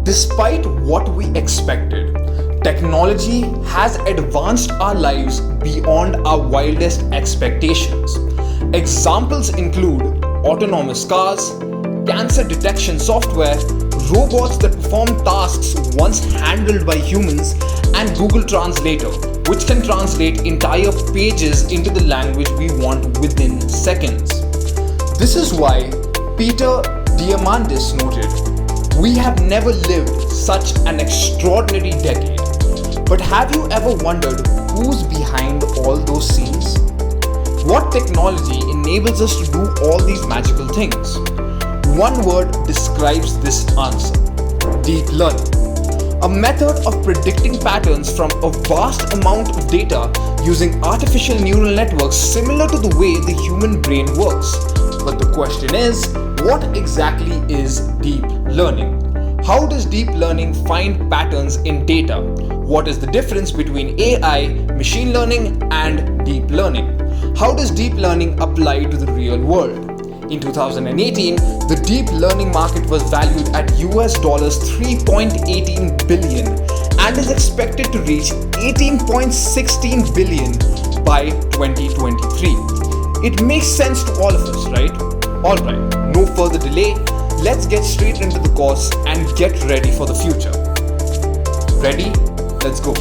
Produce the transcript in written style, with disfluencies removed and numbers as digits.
Despite what we expected, technology has advanced our lives beyond our wildest expectations. Examples include autonomous cars, cancer detection software, robots that perform tasks once handled by humans, and Google Translator, which can translate entire pages into the language we want within seconds. This is why Peter Diamandis noted, "We have never lived such an extraordinary decade. But have you ever wondered who's behind all those scenes? What technology enables us to do all these magical things?" One word describes this answer: deep learning. A method of predicting patterns from a vast amount of data using artificial neural networks similar to the way the human brain works. But the question is, what exactly is deep learning? How does deep learning find patterns in data? What is the difference between AI, machine learning, and deep learning? How does deep learning apply to the real world? In 2018, the deep learning market was valued at $3.18 billion and is expected to reach $18.16 billion by 2023. It makes sense to all of us, right? Alright, no further delay, let's get straight into the course and get ready for the future. Ready? Let's go.